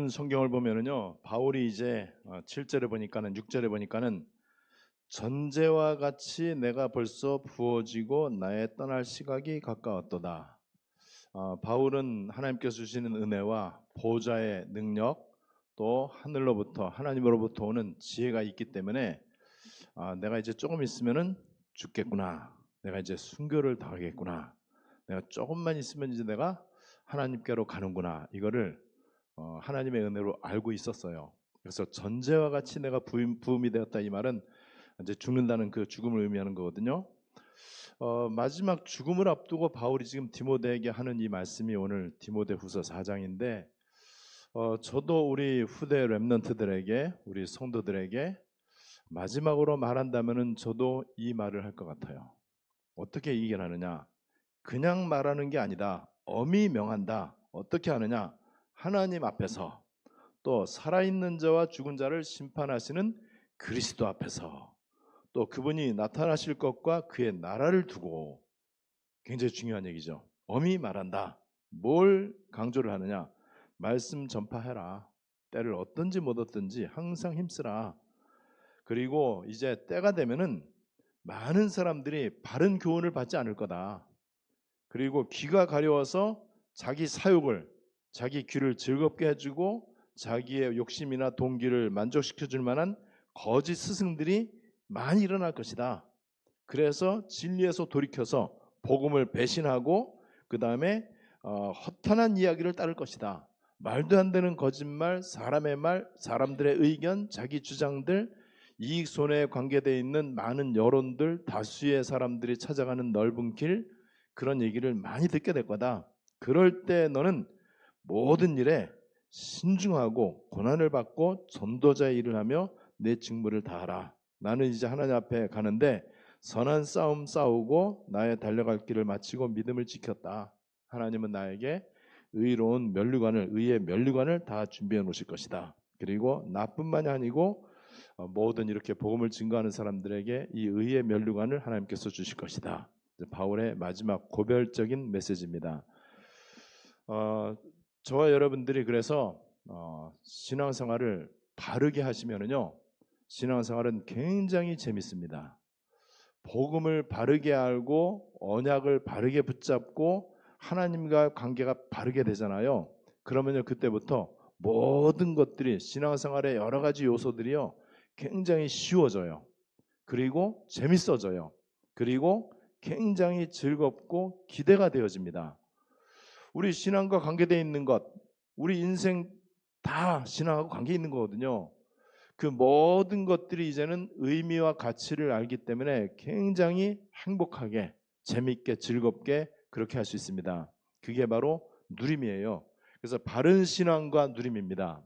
오늘 성경을 보면은요, 바울이 이제 7절에 보니까는 6절에 보니까는 전제와 같이 내가 벌써 부어지고 나의 떠날 시각이 가까웠도다. 바울은 하나님께서 주시는 은혜와 보좌의 능력 또 하늘로부터 하나님으로부터 오는 지혜가 있기 때문에 내가 이제 조금 있으면은 죽겠구나. 내가 이제 순교를 당하겠구나. 내가 조금만 있으면 이제 내가 하나님께로 가는구나. 이거를 하나님의 은혜로 알고 있었어요. 그래서 전제와 같이 내가 부음이 되었다 이 말은 이제 죽는다는 그 죽음을 의미하는 거거든요. 마지막 죽음을 앞두고 바울이 지금 디모데에게 하는 이 말씀이 오늘 디모데후서 4장인데 저도 우리 후대 렘넌트들에게 우리 성도들에게 마지막으로 말한다면은 저도 이 말을 할 것 같아요. 어떻게 이겨나느냐? 그냥 말하는 게 아니다. 엄히 명한다. 어떻게 하느냐? 하나님 앞에서 또 살아있는 자와 죽은 자를 심판하시는 그리스도 앞에서 또 그분이 나타나실 것과 그의 나라를 두고 굉장히 중요한 얘기죠. 엄히 말한다. 뭘 강조를 하느냐? 말씀 전파해라. 때를 얻든지 못 얻든지 항상 힘쓰라. 그리고 이제 때가 되면은 많은 사람들이 바른 교훈을 받지 않을 거다. 그리고 귀가 가려워서 자기 사욕을 자기 귀를 즐겁게 해주고 자기의 욕심이나 동기를 만족시켜줄 만한 거짓 스승들이 많이 일어날 것이다. 그래서 진리에서 돌이켜서 복음을 배신하고 그 다음에 허탄한 이야기를 따를 것이다. 말도 안 되는 거짓말, 사람의 말, 사람들의 의견, 자기 주장들, 이익 손해에 관계되어 있는 많은 여론들, 다수의 사람들이 찾아가는 넓은 길, 그런 얘기를 많이 듣게 될 거다. 그럴 때 너는 모든 일에 신중하고 고난을 받고 전도자의 일을 하며 내 직무를 다하라. 나는 이제 하나님 앞에 가는데 선한 싸움 싸우고 나의 달려갈 길을 마치고 믿음을 지켰다. 하나님은 나에게 의로운 면류관을 의의 면류관을 다 준비해 놓으실 것이다. 그리고 나뿐만이 아니고 모든 이렇게 복음을 증거하는 사람들에게 이 의의 면류관을 하나님께서 주실 것이다. 바울의 마지막 고별적인 메시지입니다. 저와 여러분들이 그래서 신앙생활을 바르게 하시면은요, 신앙생활은 굉장히 재밌습니다. 복음을 바르게 알고 언약을 바르게 붙잡고 하나님과 관계가 바르게 되잖아요. 그러면요, 그때부터 모든 것들이 신앙생활의 여러 가지 요소들이요 굉장히 쉬워져요. 그리고 재밌어져요. 그리고 굉장히 즐겁고 기대가 되어집니다. 우리 신앙과 관계되어 있는 것, 우리 인생 다 신앙하고 관계 있는 거거든요. 그 모든 것들이 이제는 의미와 가치를 알기 때문에 굉장히 행복하게, 재밌게, 즐겁게 그렇게 할 수 있습니다. 그게 바로 누림이에요. 그래서 바른 신앙과 누림입니다.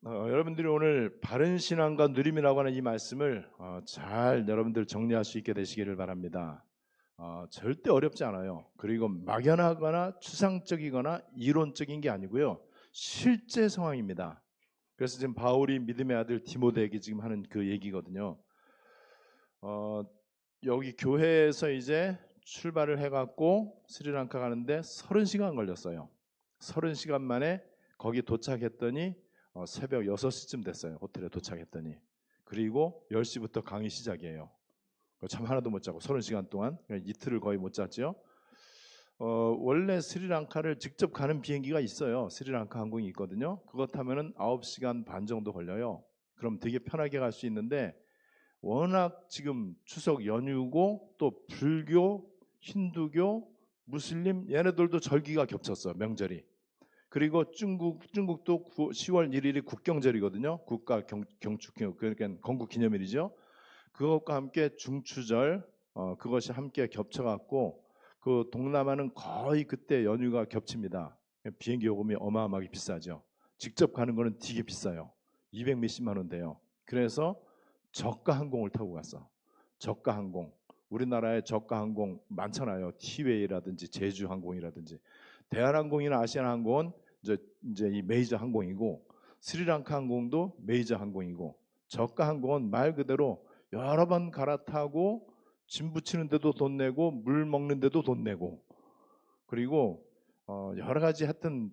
여러분들이 오늘 바른 신앙과 누림이라고 하는 이 말씀을 잘 여러분들 정리할 수 있게 되시기를 바랍니다. 절대 어렵지 않아요. 그리고 막연하거나 추상적이거나 이론적인 게 아니고요. 실제 상황입니다. 그래서 지금 바울이 믿음의 아들 디모데에게 지금 하는 그 얘기거든요. 여기 교회에서 이제 출발을 해갖고 스리랑카 가는데 30시간 걸렸어요. 30시간 만에 거기 도착했더니 새벽 6시쯤 됐어요. 호텔에 도착했더니. 그리고 10시부터 강의 시작이에요. 잠 하나도 못 자고 30시간 동안 이틀을 거의 못 잤죠. 원래 스리랑카를 직접 가는 비행기가 있어요. 스리랑카 항공이 있거든요. 그것 타면은 9시간 반 정도 걸려요. 그럼 되게 편하게 갈 수 있는데 워낙 지금 추석 연휴고 또 불교, 힌두교, 무슬림 얘네들도 절기가 겹쳤어. 명절이. 그리고 중국도 10월 1일이 국경절이거든요. 국가 경축 그러니까 건국 기념일이죠. 그것과 함께 중추절 그것이 함께 겹쳐갖고 그 동남아는 거의 그때 연휴가 겹칩니다. 비행기 요금이 어마어마하게 비싸죠. 직접 가는 거는 되게 비싸요. 200 몇십만 원 돼요. 그래서 저가 항공을 타고 갔어. 저가 항공. 우리나라에 저가 항공 많잖아요. 티웨이라든지 제주항공이라든지. 대한항공이나 아시아나항공은 이제 이 메이저 항공이고 스리랑카 항공도 메이저 항공이고 저가 항공은 말 그대로 여러 번 갈아타고 짐 붙이는 데도 돈 내고 물 먹는 데도 돈 내고 그리고 여러 가지 하여튼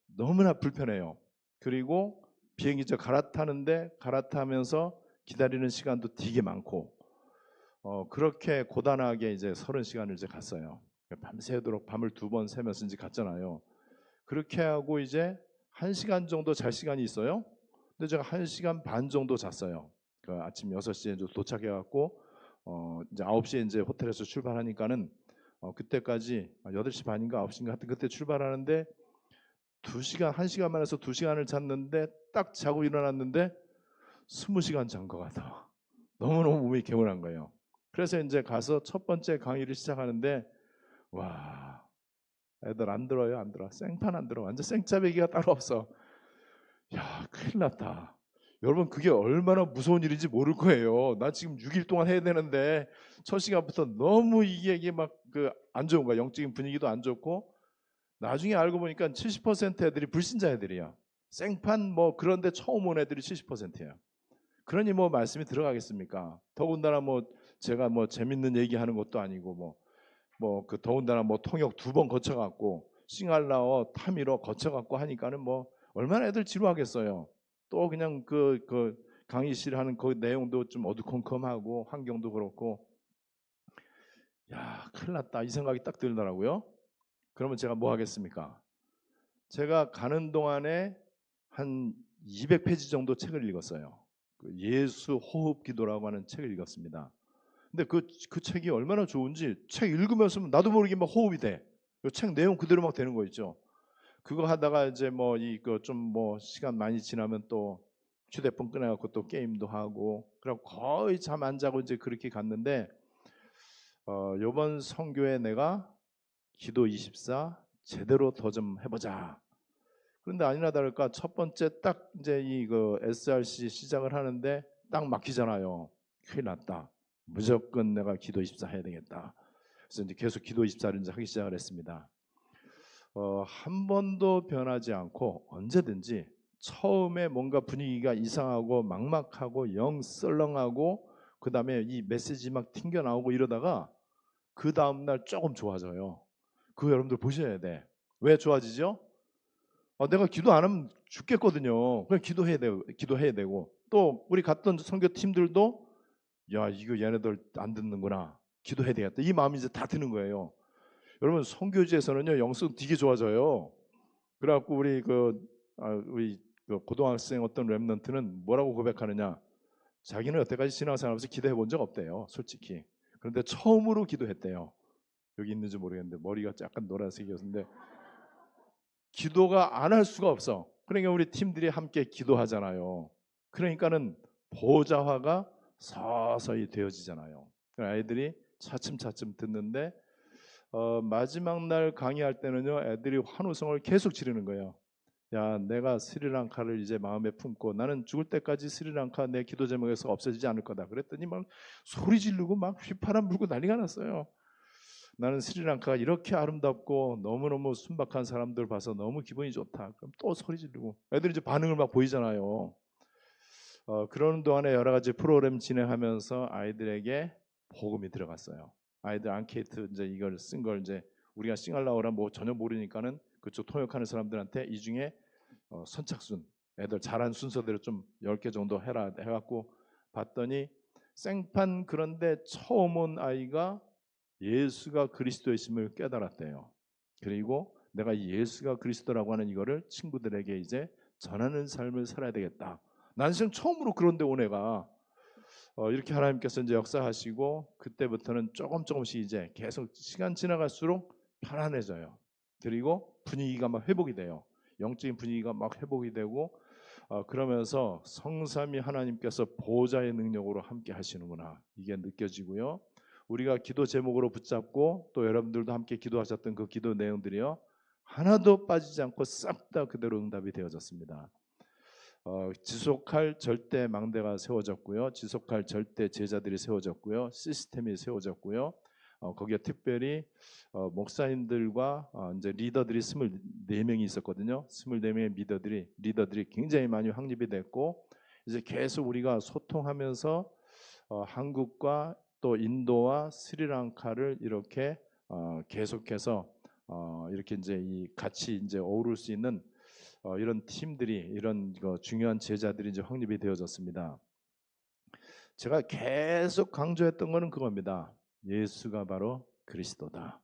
너무나 불편해요. 그리고 비행기 저 갈아타면서 기다리는 시간도 되게 많고 그렇게 고단하게 이제 30시간을 이제 갔어요. 밤새도록 밤을 2번 새면서 이제 갔잖아요. 그렇게 하고 이제 1시간 정도 잘 시간이 있어요. 근데 제가 1시간 반 정도 잤어요. 아침 6시에 이제 도착해 갖고 이제 9시에 이제 호텔에서 출발하니까는 그때까지 8시 반인가 9시인가 하여튼 그때 출발하는데 2시간 1시간 만에서 2시간을 잤는데 딱 자고 일어났는데 20시간 잔 것 같아. 너무너무 몸이 개운한 거예요. 그래서 이제 가서 첫 번째 강의를 시작하는데 와 애들 안 들어요. 안 들어. 생판 안 들어. 완전 생짜배기가 따로 없어. 야 큰일 났다. 여러분 그게 얼마나 무서운 일인지 모를 거예요. 나 지금 6일 동안 해야 되는데 첫 시간부터 너무 이게 막 안 좋은 거야. 영적인 분위기도 안 좋고 나중에 알고 보니까 70% 애들이 불신자 애들이야. 생판 뭐 그런데 처음 온 애들이 70%야. 그러니 뭐 말씀이 들어가겠습니까? 더군다나 뭐 제가 뭐 재밌는 얘기하는 것도 아니고 더군다나 뭐 통역 2번 거쳐갖고 싱알라어 타미로 거쳐갖고 하니까는 뭐 얼마나 애들 지루하겠어요. 또 그냥 강의실 하는 그 내용도 좀 어두컴컴하고 환경도 그렇고 야 큰일 났다 이 생각이 딱 들더라고요. 그러면 제가 뭐 하겠습니까? 제가 가는 동안에 한 200페이지 정도 책을 읽었어요. 예수 호흡 기도라고 하는 책을 읽었습니다. 근데 그 책이 얼마나 좋은지 책 읽으면서 나도 모르게 막 호흡이 돼. 책 내용 그대로 막 되는 거 있죠. 그거 하다가 이제 뭐 이거 좀 뭐 시간 많이 지나면 또 휴대폰 꺼내갖고 또 게임도 하고 그럼 거의 잠 안 자고 이제 그렇게 갔는데 요번 선교에 내가 기도 24 제대로 더 좀 해보자. 그런데 아니나 다를까 첫 번째 딱 이제 SRC 시작을 하는데 딱 막히잖아요. 큰일 났다. 무조건 내가 기도 24 해야 되겠다. 그래서 이제 계속 기도 24를 이제 하기 시작을 했습니다. 한 번도 변하지 않고 언제든지 처음에 뭔가 분위기가 이상하고 막막하고 영 썰렁하고 그 다음에 이 메시지 막 튕겨 나오고 이러다가 그 다음날 조금 좋아져요. 그거 여러분들 보셔야 돼. 왜 좋아지죠? 내가 기도 안 하면 죽겠거든요. 그냥 기도해야 되고 또 우리 갔던 선교팀들도 야 이거 얘네들 안 듣는구나. 기도해야 되겠다. 이 마음이 이제 다 드는 거예요. 여러분 선교지에서는요 영성 되게 좋아져요. 그래갖고 우리 고등학생 어떤 랩런트는 뭐라고 고백하느냐? 자기는 여태까지 신앙생활하면서 기도해 본 적 없대요, 솔직히. 그런데 처음으로 기도했대요. 여기 있는지 모르겠는데 머리가 약간 노란색이었는데 기도가 안 할 수가 없어. 그러니까 우리 팀들이 함께 기도하잖아요. 그러니까는 보좌화가 서서히 되어지잖아요. 아이들이 차츰차츰 듣는데 마지막 날 강의할 때는요 애들이 환호성을 계속 지르는 거예요. 야 내가 스리랑카를 이제 마음에 품고 나는 죽을 때까지 스리랑카 내 기도 제목에서 없어지지 않을 거다 그랬더니 막 소리 지르고 막 휘파람 불고 난리가 났어요. 나는 스리랑카가 이렇게 아름답고 너무너무 순박한 사람들 봐서 너무 기분이 좋다. 그럼 또 소리 지르고 애들이 이제 반응을 막 보이잖아요. 그러는 동안에 여러 가지 프로그램 진행하면서 아이들에게 복음이 들어갔어요. 아이들 앙케이트 이제 이걸 쓴 걸 이제 우리가 싱알라오라 뭐 전혀 모르니까는 그쪽 통역하는 사람들한테 이 중에 선착순 애들 잘한 순서대로 좀 10개 정도 해라 해갖고 봤더니 생판 그런데 처음 온 아이가 예수가 그리스도이심을 깨달았대요. 그리고 내가 이 예수가 그리스도라고 하는 이거를 친구들에게 이제 전하는 삶을 살아야 되겠다. 난생 처음으로 그런데 온 애가 이렇게 하나님께서 이제 역사하시고 그때부터는 조금씩 이제 계속 시간 지나갈수록 편안해져요. 그리고 분위기가 막 회복이 돼요. 영적인 분위기가 막 회복이 되고 그러면서 성삼위 하나님께서 보호자의 능력으로 함께 하시는구나 이게 느껴지고요. 우리가 기도 제목으로 붙잡고 또 여러분들도 함께 기도하셨던 그 기도 내용들이요 하나도 빠지지 않고 싹 다 그대로 응답이 되어졌습니다. 지속할 절대 망대가 세워졌고요. 지속할 절대 제자들이 세워졌고요. 시스템이 세워졌고요. 거기에 특별히 목사님들과 이제 리더들이 24명이 있었거든요. 24명의 리더들이 굉장히 많이 확립이 됐고 이제 계속 우리가 소통하면서 한국과 또 인도와 스리랑카를 이렇게 계속해서 이렇게 이제 이 같이 이제 어우를 수 있는 이런 팀들이 이런 중요한 제자들이 이제 확립이 되어졌습니다. 제가 계속 강조했던 거는 그겁니다. 예수가 바로 그리스도다.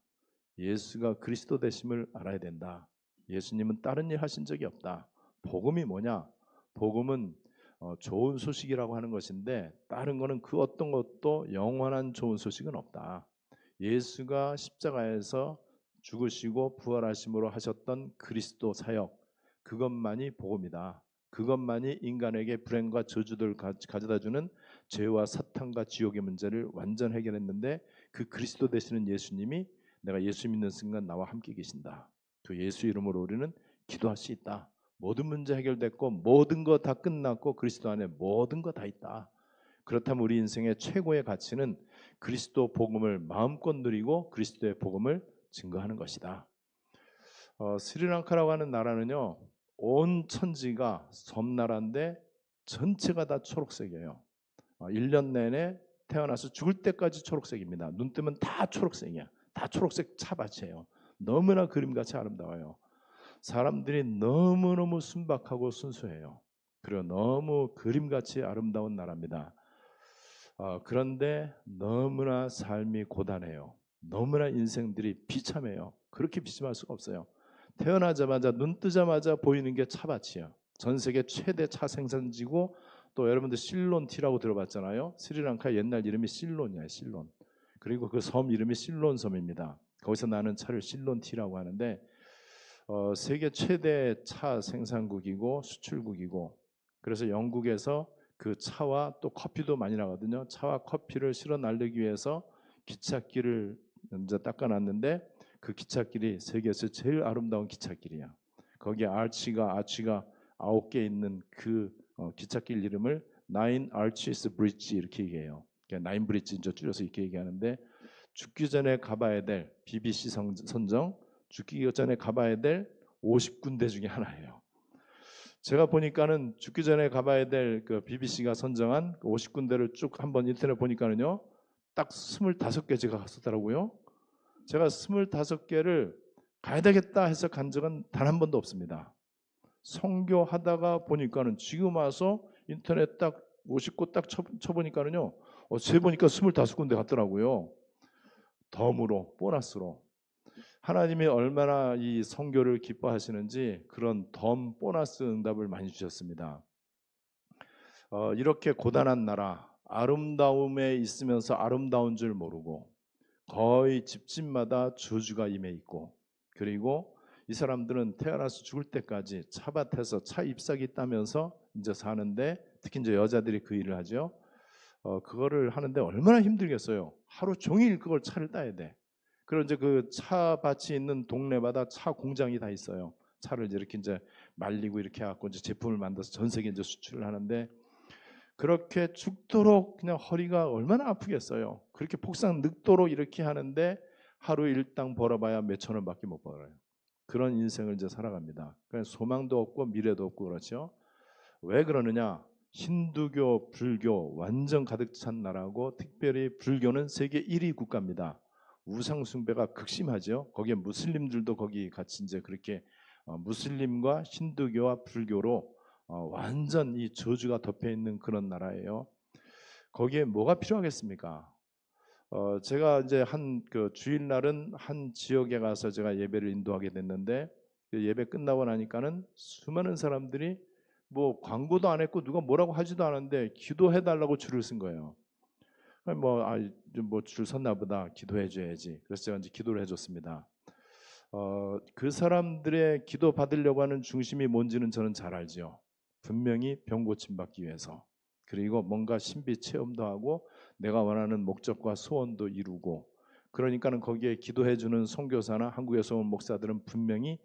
예수가 그리스도 되심을 알아야 된다. 예수님은 다른 일 하신 적이 없다. 복음이 뭐냐? 복음은 좋은 소식이라고 하는 것인데 다른 거는 그 어떤 것도 영원한 좋은 소식은 없다. 예수가 십자가에서 죽으시고 부활하심으로 하셨던 그리스도 사역, 그것만이 복음이다. 그것만이 인간에게 불행과 저주를 가져다주는 죄와 사탄과 지옥의 문제를 완전 해결했는데 그 그리스도 되시는 예수님이 내가 예수 믿는 순간 나와 함께 계신다. 그 예수 이름으로 우리는 기도할 수 있다. 모든 문제 해결됐고 모든 거 다 끝났고 그리스도 안에 모든 거 다 있다. 그렇다면 우리 인생의 최고의 가치는 그리스도 복음을 마음껏 누리고 그리스도의 복음을 증거하는 것이다. 스리랑카라고 하는 나라는요, 온 천지가 섬나라인데 전체가 다 초록색이에요. 1년 내내 태어나서 죽을 때까지 초록색입니다. 눈 뜨면 다 초록색이야. 다 초록색 차밭이에요. 너무나 그림같이 아름다워요. 사람들이 너무너무 순박하고 순수해요. 그리고 너무 그림같이 아름다운 나라입니다. 그런데 너무나 삶이 고단해요. 너무나 인생들이 비참해요. 그렇게 비참할 수가 없어요. 태어나자마자 눈 뜨자마자 보이는 게 차밭이야. 전 세계 최대 차 생산지고 또 여러분들 실론티라고 들어봤잖아요. 스리랑카 옛날 이름이 실론이야, 실론. 그리고 그 섬 이름이 실론 섬입니다. 거기서 나는 차를 실론티라고 하는데 세계 최대 차 생산국이고 수출국이고 그래서 영국에서 그 차와 또 커피도 많이 나거든요. 차와 커피를 실어 날리기 위해서 기찻길을 먼저 닦아놨는데 그 기찻길이 세계에서 제일 아름다운 기찻길이야. 거기에 아치가 9개 있는 그 기찻길 이름을 나인 아치스 브릿지 이렇게 얘기해요. 나인 브릿지 이제 줄여서 이렇게 얘기하는데 죽기 전에 가봐야 될 BBC 선정 죽기 전에 가봐야 될 50군데 중에 하나예요. 제가 보니까는 죽기 전에 가봐야 될 그 BBC가 선정한 50군데를 쭉 한번 인터넷 보니까는요, 딱 25개 제가 갔었더라고요. 제가 25개를 가야 되겠다 해서 간 적은 단 한 번도 없습니다. 선교하다가 보니까는 지금 와서 인터넷 딱 50곳 딱 쳐보니까는요, 세 보니까 25군데 갔더라고요. 덤으로, 보너스로. 하나님이 얼마나 이 선교를 기뻐하시는지 그런 덤 보너스 응답을 많이 주셨습니다. 이렇게 고단한 나라, 아름다움에 있으면서 아름다운 줄 모르고 거의 집집마다 저주가 임해 있고, 그리고 이 사람들은 태어나서 죽을 때까지 차밭에서 차 잎사귀 따면서 이제 사는데, 특히 이제 여자들이 그 일을 하죠. 그거를 하는데 얼마나 힘들겠어요. 하루 종일 그걸 차를 따야 돼. 그리고 이제 그 차밭이 있는 동네마다 차 공장이 다 있어요. 차를 이렇게 이제 말리고 이렇게 해갖고 이제 제품을 만들어서 전 세계 이제 수출을 하는데, 그렇게 죽도록 그냥 허리가 얼마나 아프겠어요. 그렇게 폭삭 늙도록 이렇게 하는데 하루 일당 벌어봐야 몇천 원밖에 못 벌어요. 그런 인생을 이제 살아갑니다. 그러니까 소망도 없고 미래도 없고 그렇죠. 왜 그러느냐? 힌두교, 불교 완전 가득 찬 나라고, 특별히 불교는 세계 1위 국가입니다. 우상 숭배가 극심하죠. 거기에 무슬림들도 거기 같이 이제 그렇게 무슬림과 힌두교와 불교로 완전 이 저주가 덮여 있는 그런 나라예요. 거기에 뭐가 필요하겠습니까? 제가 이제 한 그 주일날은 한 지역에 가서 제가 예배를 인도하게 됐는데, 그 예배 끝나고 나니까는 수많은 사람들이 뭐 광고도 안 했고 누가 뭐라고 하지도 않았는데 기도해 달라고 줄을 쓴 거예요. 줄 섰나 보다, 기도해 줘야지. 그래서 제가 이제 기도를 해줬습니다. 그 사람들의 기도 받으려고 하는 중심이 뭔지는 저는 잘 알죠. 분명히 병 고침 받기 위해서, 그리고 뭔가 신비 체험도 하고 내가 원하는 목적과 소원도 이루고, 그러니까는 거기에 기도해 주는 선교사나 한국에서 온 목사들은 분명히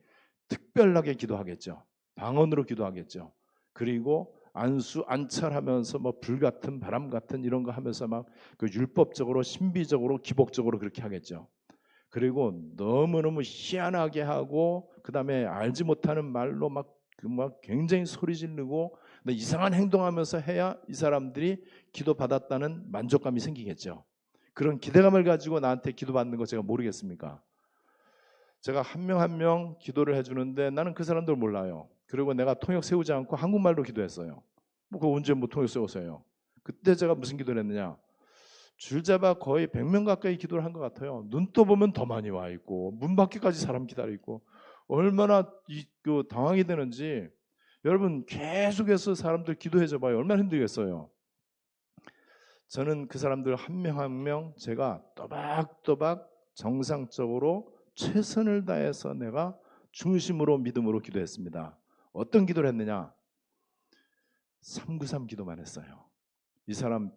특별하게 기도하겠죠. 방언으로 기도하겠죠. 그리고 안수 안찰하면서 뭐 불같은 바람 같은 이런 거 하면서 막 그 율법적으로 신비적으로 기복적으로 그렇게 하겠죠. 그리고 너무너무 희한하게 하고, 그 다음에 알지 못하는 말로 막 굉장히 소리 지르고 근데 이상한 행동하면서 해야 이 사람들이 기도 받았다는 만족감이 생기겠죠. 그런 기대감을 가지고 나한테 기도 받는 거 제가 모르겠습니까? 제가 한 명 한 명 기도를 해주는데 나는 그 사람들 몰라요. 그리고 내가 통역 세우지 않고 한국말로 기도했어요. 그 언제 통역 세웠어요? 그때 제가 무슨 기도를 했느냐? 줄잡아 거의 100명 가까이 기도를 한 것 같아요. 눈 떠보면 더 많이 와 있고 문 밖에까지 사람 기다리고 있고 얼마나 당황이 되는지. 여러분 계속해서 사람들 기도해줘 봐요. 얼마나 힘들겠어요. 저는 그 사람들 한 명 한 명 제가 또박또박 정상적으로 최선을 다해서 내가 중심으로 믿음으로 기도했습니다. 어떤 기도를 했느냐? 393 기도만 했어요. 이 사람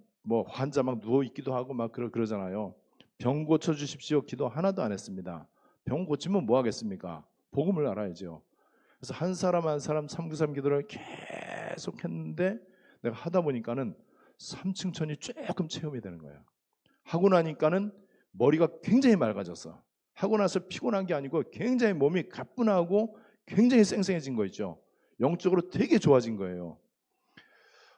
환자 막 누워 있기도 하고 막 그러잖아요. 병 고쳐 주십시오 기도 하나도 안 했습니다. 병 고치면 뭐 하겠습니까? 복음을 알아야죠. 그래서 한 사람 한 사람 393 기도를 계속 했는데 내가 하다 보니까는 3층천이 조금 체험이 되는 거예요. 하고 나니까는 머리가 굉장히 맑아졌어. 하고 나서 피곤한 게 아니고 굉장히 몸이 가뿐하고 굉장히 쌩쌩해진 거 있죠. 영적으로 되게 좋아진 거예요.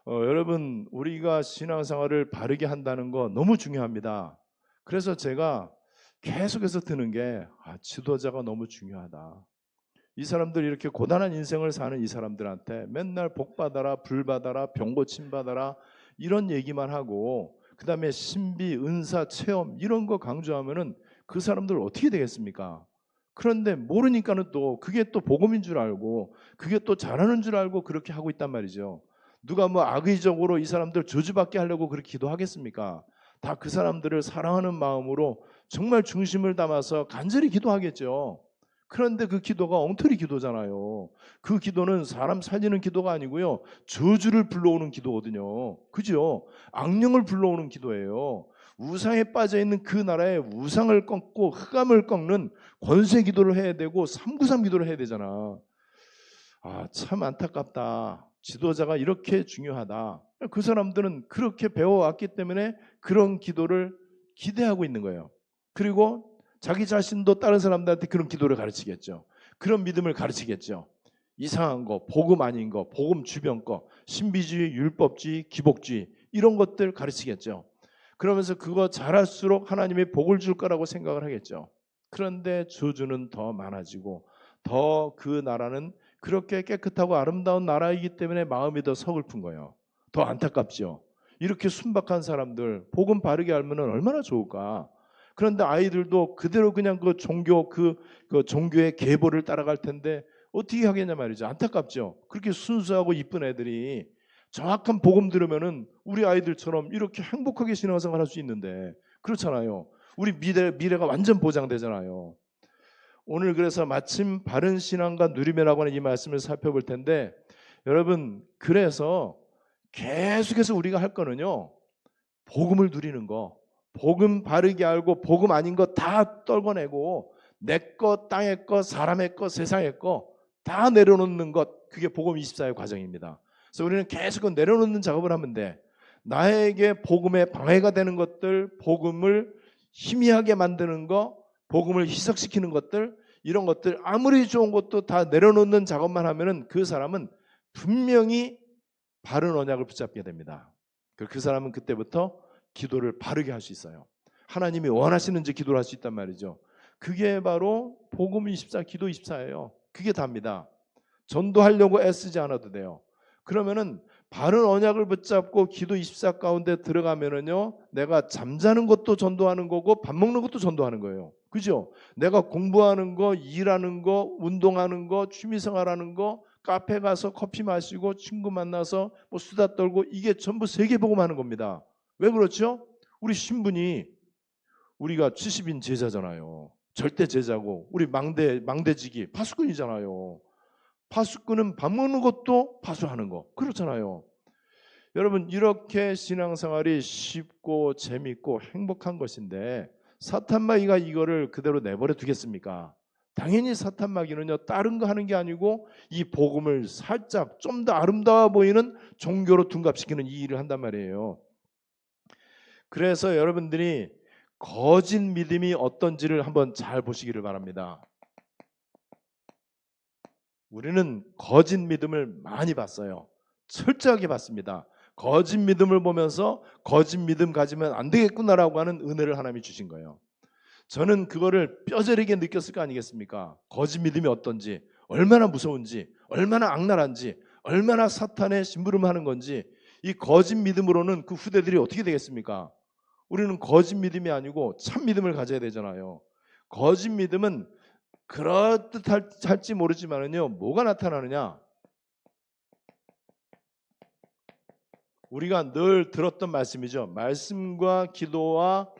여러분 우리가 신앙생활을 바르게 한다는 거 너무 중요합니다. 그래서 제가 계속해서 드는 게 지도자가 너무 중요하다. 이 사람들 이렇게 고단한 인생을 사는 이 사람들한테 맨날 복 받아라, 불 받아라, 병 고침 받아라 이런 얘기만 하고 그 다음에 신비, 은사, 체험 이런 거 강조하면은 그 사람들 어떻게 되겠습니까? 그런데 모르니까는 또 그게 또 복음인 줄 알고 그게 또 잘하는 줄 알고 그렇게 하고 있단 말이죠. 누가 악의적으로 이 사람들 저주받게 하려고 그렇게 기도하겠습니까? 다 그 사람들을 사랑하는 마음으로 정말 중심을 담아서 간절히 기도하겠죠. 그런데 그 기도가 엉터리 기도잖아요. 그 기도는 사람 살리는 기도가 아니고요. 저주를 불러오는 기도거든요. 그죠? 악령을 불러오는 기도예요. 우상에 빠져있는 그 나라의 우상을 꺾고 흑암을 꺾는 권세 기도를 해야 되고 393 기도를 해야 되잖아. 참 안타깝다. 지도자가 이렇게 중요하다. 그 사람들은 그렇게 배워왔기 때문에 그런 기도를 기대하고 있는 거예요. 그리고 자기 자신도 다른 사람들한테 그런 기도를 가르치겠죠. 그런 믿음을 가르치겠죠. 이상한 거, 복음 아닌 거, 복음 주변 거, 신비주의, 율법주의, 기복주의 이런 것들 가르치겠죠. 그러면서 그거 잘할수록 하나님이 복을 줄 거라고 생각을 하겠죠. 그런데 저주는 더 많아지고 더 그 나라는 그렇게 깨끗하고 아름다운 나라이기 때문에 마음이 더 서글픈 거예요. 더 안타깝죠. 이렇게 순박한 사람들 복음 바르게 알면 얼마나 좋을까. 그런데 아이들도 그대로 그냥 그 종교의 계보를 따라갈 텐데 어떻게 하겠냐 말이죠. 안타깝죠. 그렇게 순수하고 이쁜 애들이 정확한 복음 들으면은 우리 아이들처럼 이렇게 행복하게 신앙생활 할 수 있는데 그렇잖아요. 우리 미래가 완전 보장되잖아요. 오늘 그래서 마침 바른 신앙과 누리매라고 하는 이 말씀을 살펴볼 텐데 여러분 그래서 계속해서 우리가 할 거는요. 복음을 누리는 거. 복음 바르게 알고 복음 아닌 거 다 떨궈내고 내 거, 땅의 거, 사람의 거, 세상의 거 다 내려놓는 것. 그게 복음 24의 과정입니다. 그래서 우리는 계속 내려놓는 작업을 하면 돼. 나에게 복음에 방해가 되는 것들, 복음을 희미하게 만드는 거, 복음을 희석시키는 것들 이런 것들 아무리 좋은 것도 다 내려놓는 작업만 하면은 그 사람은 분명히 바른 언약을 붙잡게 됩니다. 그 사람은 그때부터 기도를 바르게 할 수 있어요. 하나님이 원하시는지 기도를 할 수 있단 말이죠. 그게 바로 복음 24, 기도 24예요. 그게 답니다. 전도하려고 애쓰지 않아도 돼요. 그러면은 바른 언약을 붙잡고 기도 24 가운데 들어가면은요, 내가 잠자는 것도 전도하는 거고 밥 먹는 것도 전도하는 거예요. 그죠? 내가 공부하는 거, 일하는 거, 운동하는 거, 취미생활하는 거, 카페 가서 커피 마시고 친구 만나서 수다 떨고 이게 전부 세계복음하는 겁니다. 왜 그렇죠? 우리 신분이 우리가 70인 제자잖아요. 절대 제자고 우리 망대직이 파수꾼이잖아요. 파수꾼은 밥 먹는 것도 파수하는 거 그렇잖아요. 여러분 이렇게 신앙생활이 쉽고 재밌고 행복한 것인데 사탄마귀가 이거를 그대로 내버려 두겠습니까? 당연히 사탄마귀는요 다른 거 하는 게 아니고 이 복음을 살짝 좀 더 아름다워 보이는 종교로 둔갑시키는 이 일을 한단 말이에요. 그래서 여러분들이 거짓 믿음이 어떤지를 한번 잘 보시기를 바랍니다. 우리는 거짓 믿음을 많이 봤어요. 철저하게 받습니다. 거짓 믿음을 보면서 거짓 믿음 가지면 안 되겠구나라고 하는 은혜를 하나님이 주신 거예요. 저는 그거를 뼈저리게 느꼈을 거 아니겠습니까? 거짓 믿음이 어떤지, 얼마나 무서운지, 얼마나 악랄한지, 얼마나 사탄의 심부름하는 건지, 이 거짓 믿음으로는 그 후대들이 어떻게 되겠습니까? 우리는 거짓 믿음이 아니고 참 믿음을 가져야 되잖아요. 거짓 믿음은 그럴듯할지 모르지만은요, 뭐가 나타나느냐? 우리가 늘 들었던 말씀이죠. 말씀과 기도와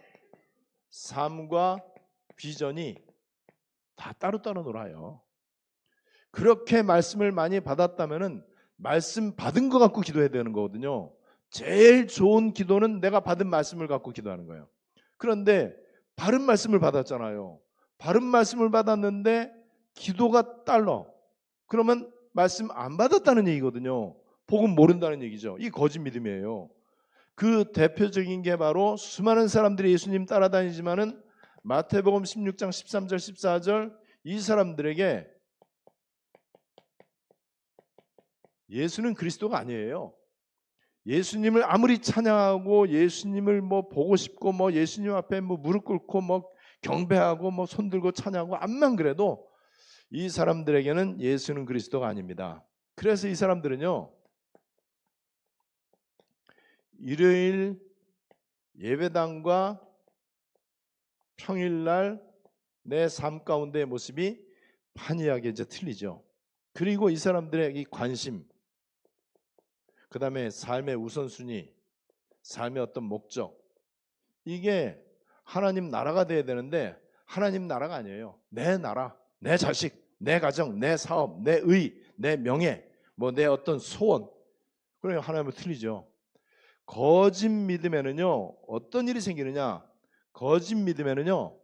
삶과 비전이 다 따로따로 놀아요. 그렇게 말씀을 많이 받았다면은 말씀 받은 거 갖고 기도해야 되는 거거든요. 제일 좋은 기도는 내가 받은 말씀을 갖고 기도하는 거예요. 그런데 바른 말씀을 받았잖아요. 바른 말씀을 받았는데 기도가 달라. 그러면 말씀 안 받았다는 얘기거든요. 복음 모른다는 얘기죠. 이 거짓 믿음이에요. 그 대표적인 게 바로 수많은 사람들이 예수님 따라다니지만은 마태복음 16장 13절 14절 이 사람들에게 예수는 그리스도가 아니에요. 예수님을 아무리 찬양하고 예수님을 뭐 보고 싶고 뭐 예수님 앞에 뭐 무릎 꿇고 뭐 경배하고 뭐 손 들고 찬양하고 암만 그래도 이 사람들에게는 예수는 그리스도가 아닙니다. 그래서 이 사람들은요, 일요일 예배당과 평일날 내 삶 가운데의 모습이 판이하게 이제 틀리죠. 그리고 이 사람들의 이 관심, 그 다음에 삶의 우선순위, 삶의 어떤 목적, 이게 하나님 나라가 돼야 되는데 하나님 나라가 아니에요. 내 나라, 내 자식, 내 가정, 내 사업, 내 의, 내 명예, 뭐 내 어떤 소원. 그래요. 하나님은 틀리죠. 거짓 믿음에는요, 어떤 일이 생기느냐? 거짓 믿음에는요,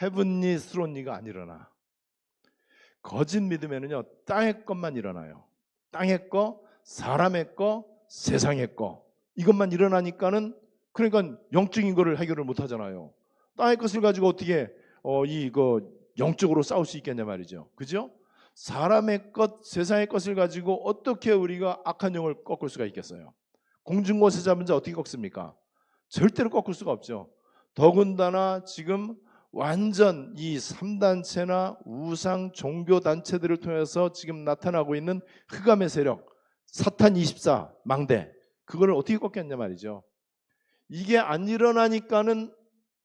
헤븐리 스론리가 안 일어나. 거짓 믿음에는요, 땅의 것만 일어나요. 땅의 거, 사람의 거, 세상의 거. 이것만 일어나니까는 그러니까 영적인 거를 해결을 못 하잖아요. 땅의 것을 가지고 어떻게 이거 영적으로 싸울 수 있겠냐 말이죠. 그죠? 사람의 것, 세상의 것을 가지고 어떻게 우리가 악한 영을 꺾을 수가 있겠어요? 공중곳에 잡은 자 어떻게 꺾습니까? 절대로 꺾을 수가 없죠. 더군다나 지금 완전 이 3단체나 우상 종교 단체들을 통해서 지금 나타나고 있는 흑암의 세력, 사탄 24 망대, 그거를 어떻게 꺾겠냐 말이죠. 이게 안 일어나니까는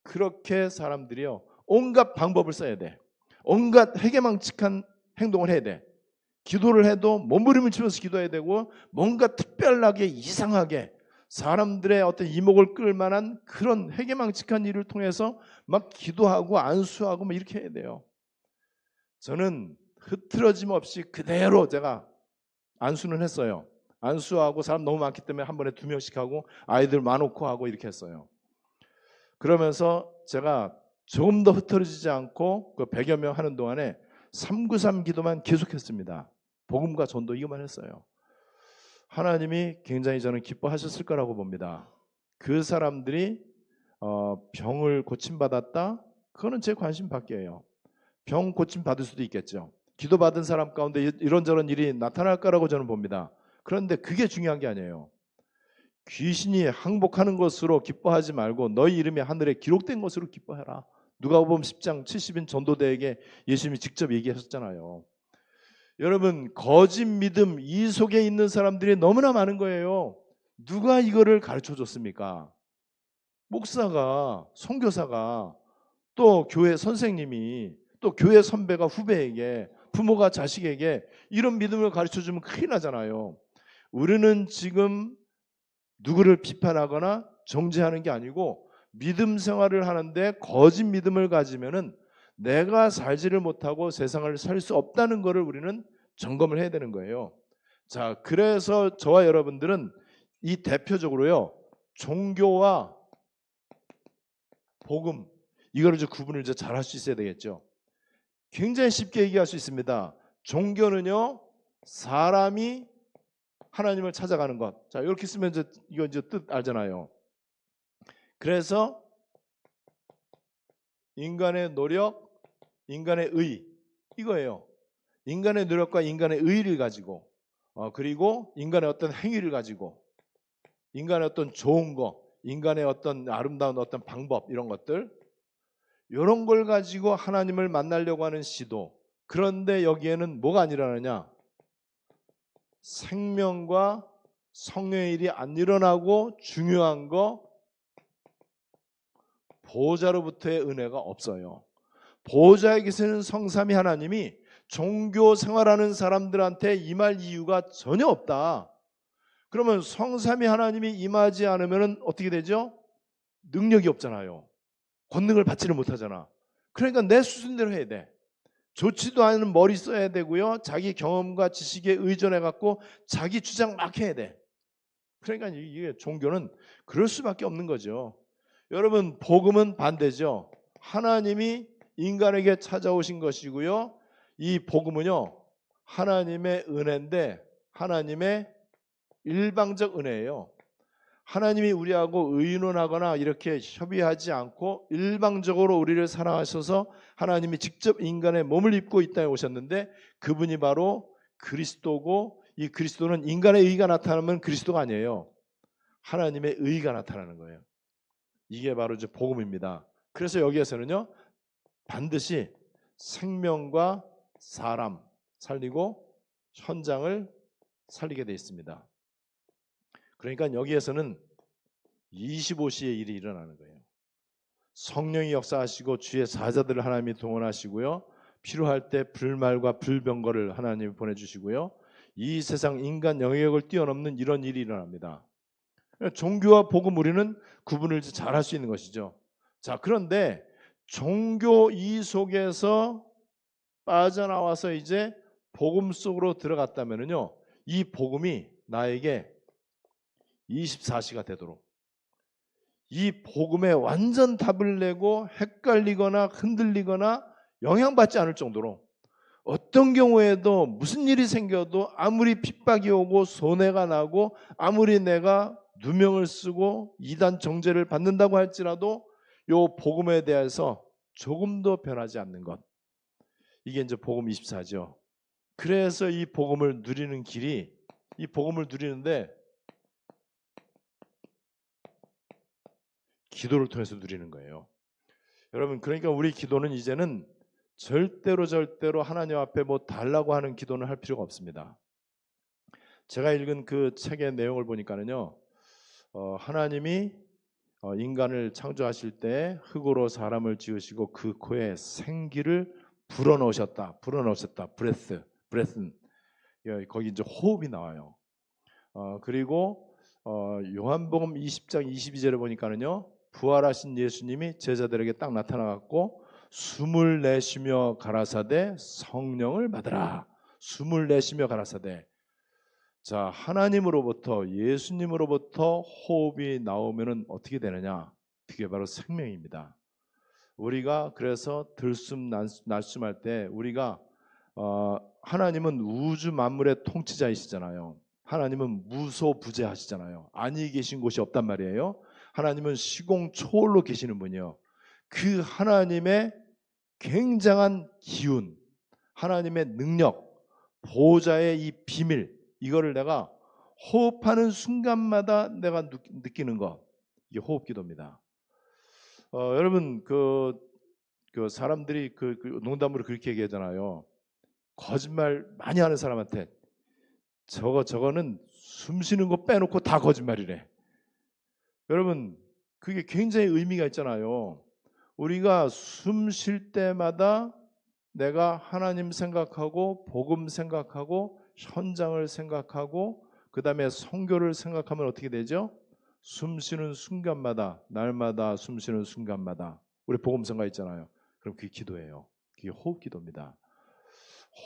그렇게 사람들이요, 온갖 방법을 써야 돼. 온갖 해괴망측한 행동을 해야 돼. 기도를 해도 몸부림을 치면서 기도해야 되고, 뭔가 특별하게 이상하게 사람들의 어떤 이목을 끌 만한 그런 해괴망측한 일을 통해서 막 기도하고 안수하고 막 이렇게 해야 돼요. 저는 흐트러짐 없이 그대로 제가 안수는 했어요. 안수하고 사람 너무 많기 때문에 한 번에 2명씩 하고 아이들 많고 하고 이렇게 했어요. 그러면서 제가 조금 더 흐트러지지 않고 그 100여 명 하는 동안에 393 기도만 계속했습니다. 복음과 전도 이것만 했어요. 하나님이 굉장히 저는 기뻐하셨을 거라고 봅니다. 그 사람들이 병을 고침받았다? 그거는 제 관심 밖이에요. 병 고침받을 수도 있겠죠. 기도받은 사람 가운데 이런저런 일이 나타날 거라고 저는 봅니다. 그런데 그게 중요한 게 아니에요. 귀신이 항복하는 것으로 기뻐하지 말고 너희 이름이 하늘에 기록된 것으로 기뻐해라. 누가복음 10장 70인 전도대에게 예수님이 직접 얘기하셨잖아요. 여러분, 거짓 믿음 이 속에 있는 사람들이 너무나 많은 거예요. 누가 이거를 가르쳐 줬습니까? 목사가, 선교사가, 또 교회 선생님이, 또 교회 선배가 후배에게, 부모가 자식에게 이런 믿음을 가르쳐 주면 큰일 나잖아요. 우리는 지금 누구를 비판하거나 정죄하는 게 아니고 믿음 생활을 하는데 거짓 믿음을 가지면은 내가 살지를 못하고 세상을 살 수 없다는 것을 우리는 점검을 해야 되는 거예요. 자, 그래서 저와 여러분들은 이 대표적으로요, 종교와 복음, 이거를 이제 구분을 이제 잘 할 수 있어야 되겠죠. 굉장히 쉽게 얘기할 수 있습니다. 종교는요, 사람이 하나님을 찾아가는 것. 자, 이렇게 쓰면 이제 이거 이제 뜻 알잖아요. 그래서 인간의 노력, 인간의 의, 이거예요. 인간의 노력과 인간의 의를 가지고 그리고 인간의 어떤 행위를 가지고 인간의 어떤 좋은 거, 인간의 어떤 아름다운 어떤 방법, 이런 것들, 이런 걸 가지고 하나님을 만나려고 하는 시도. 그런데 여기에는 뭐가 안 일어나냐? 생명과 성령의 일이 안 일어나고, 중요한 거 보호자로부터의 은혜가 없어요. 보호자에 계시는 성삼위 하나님이 종교 생활하는 사람들한테 임할 이유가 전혀 없다. 그러면 성삼위 하나님이 임하지 않으면 어떻게 되죠? 능력이 없잖아요. 권능을 받지를 못하잖아. 그러니까 내 수준대로 해야 돼. 좋지도 않은 머리 써야 되고요. 자기 경험과 지식에 의존해 갖고 자기 주장 막 해야 돼. 그러니까 이게 종교는 그럴 수밖에 없는 거죠. 여러분, 복음은 반대죠. 하나님이 인간에게 찾아오신 것이고요. 이 복음은요, 하나님의 은혜인데 하나님의 일방적 은혜예요. 하나님이 우리하고 의논하거나 이렇게 협의하지 않고 일방적으로 우리를 사랑하셔서 하나님이 직접 인간의 몸을 입고 이 땅에 오셨는데, 그분이 바로 그리스도고, 이 그리스도는 인간의 의가 나타나면 그리스도가 아니에요. 하나님의 의가 나타나는 거예요. 이게 바로 이제 복음입니다. 그래서 여기에서는요, 반드시 생명과 사람 살리고 현장을 살리게 되어 있습니다. 그러니까 여기에서는 25시의 일이 일어나는 거예요. 성령이 역사하시고 주의 사자들을 하나님이 동원하시고요. 필요할 때 불말과 불병거를 하나님이 보내주시고요. 이 세상 인간 영역을 뛰어넘는 이런 일이 일어납니다. 종교와 복음, 우리는 구분을 잘 할 수 있는 것이죠. 자, 그런데 종교 이 속에서 빠져나와서 이제 복음 속으로 들어갔다면요, 이 복음이 나에게 24시가 되도록, 이 복음에 완전 답을 내고 헷갈리거나 흔들리거나 영향받지 않을 정도로, 어떤 경우에도 무슨 일이 생겨도 아무리 핍박이 오고 손해가 나고 아무리 내가 누명을 쓰고 이단 정죄를 받는다고 할지라도 요 복음에 대해서 조금도 변하지 않는 것, 이게 이제 복음 24죠. 그래서 이 복음을 누리는 길이, 이 복음을 누리는데 기도를 통해서 누리는 거예요. 여러분, 그러니까 우리 기도는 이제는 절대로 하나님 앞에 뭐 달라고 하는 기도는 할 필요가 없습니다. 제가 읽은 그 책의 내용을 보니까는요, 하나님이 인간을 창조하실 때 흙으로 사람을 지으시고 그 코에 생기를 불어넣으셨다. 브레슨. 거기 이제 호흡이 나와요. 그리고 요한복음 20장 22절에 보니까는요, 부활하신 예수님이 제자들에게 딱 나타나갖고 숨을 내쉬며 가라사대 성령을 받으라. 숨을 내쉬며 가라사대. 자, 하나님으로부터, 예수님으로부터 호흡이 나오면은 어떻게 되느냐? 그게 바로 생명입니다. 우리가 그래서 들숨 날숨할 때 우리가 하나님은 우주 만물의 통치자이시잖아요. 하나님은 무소부재하시잖아요. 아니 계신 곳이 없단 말이에요. 하나님은 시공 초월로 계시는 분이요. 그 하나님의 굉장한 기운, 하나님의 능력, 보호자의 이 비밀, 이거를 내가 호흡하는 순간마다 내가 느끼는 것, 이게 호흡기도입니다. 여러분, 그 사람들이 그 농담으로 그렇게 얘기하잖아요. 거짓말 많이 하는 사람한테 저거는 숨 쉬는 거 빼놓고 다 거짓말이래. 여러분, 그게 굉장히 의미가 있잖아요. 우리가 숨 쉴 때마다 내가 하나님 생각하고 복음 생각하고 현장을 생각하고 그 다음에 선교를 생각하면 어떻게 되죠? 숨 쉬는 순간마다, 날마다 숨 쉬는 순간마다 우리 복음성가 있잖아요. 그럼 그게 기도예요. 그게 호흡 기도입니다.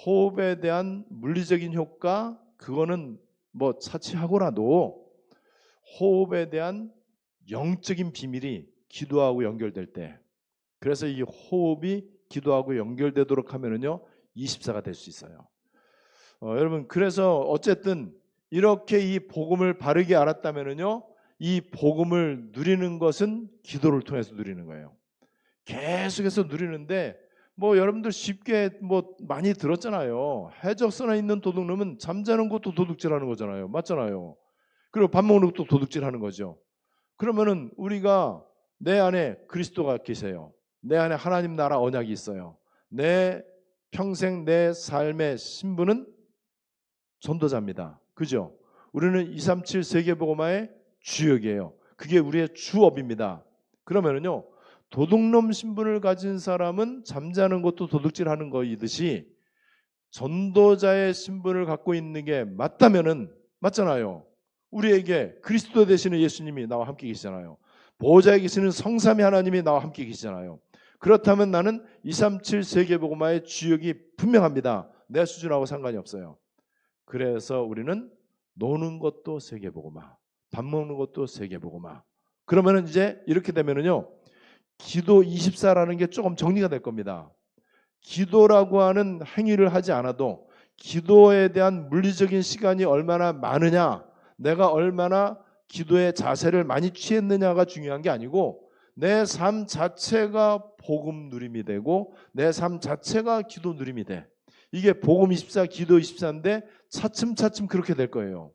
호흡에 대한 물리적인 효과, 그거는 뭐 차치하고라도 호흡에 대한 영적인 비밀이 기도하고 연결될 때, 그래서 이 호흡이 기도하고 연결되도록 하면은요 24가 될 수 있어요. 여러분, 그래서 어쨌든 이렇게 이 복음을 바르게 알았다면은요, 이 복음을 누리는 것은 기도를 통해서 누리는 거예요. 계속해서 누리는데 뭐 여러분들 쉽게 뭐 많이 들었잖아요. 해적선에 있는 도둑놈은 잠자는 것도 도둑질하는 거잖아요. 맞잖아요. 그리고 밥 먹는 것도 도둑질하는 거죠. 그러면은 우리가 내 안에 그리스도가 계세요. 내 안에 하나님 나라 언약이 있어요. 내 평생 내 삶의 신분은 전도자입니다. 그죠? 우리는 237 세계복음화의 주역이에요. 그게 우리의 주업입니다. 그러면은요, 도둑놈 신분을 가진 사람은 잠자는 것도 도둑질하는 거이듯이 전도자의 신분을 갖고 있는 게 맞다면은 맞잖아요. 우리에게 그리스도 되시는 예수님이 나와 함께 계시잖아요. 보호자에 계시는 성삼위 하나님이 나와 함께 계시잖아요. 그렇다면 나는 237 세계복음화의 주역이 분명합니다. 내 수준하고 상관이 없어요. 그래서 우리는 노는 것도 세계복음화, 밥 먹는 것도 세계복음화. 그러면은 이제 이렇게 되면은요, 기도 24라는 게 조금 정리가 될 겁니다. 기도라고 하는 행위를 하지 않아도 기도에 대한 물리적인 시간이 얼마나 많으냐, 내가 얼마나 기도의 자세를 많이 취했느냐가 중요한 게 아니고 내 삶 자체가 복음 누림이 되고 내 삶 자체가 기도 누림이 돼. 이게 복음 24, 기도 24인데 차츰차츰 그렇게 될 거예요.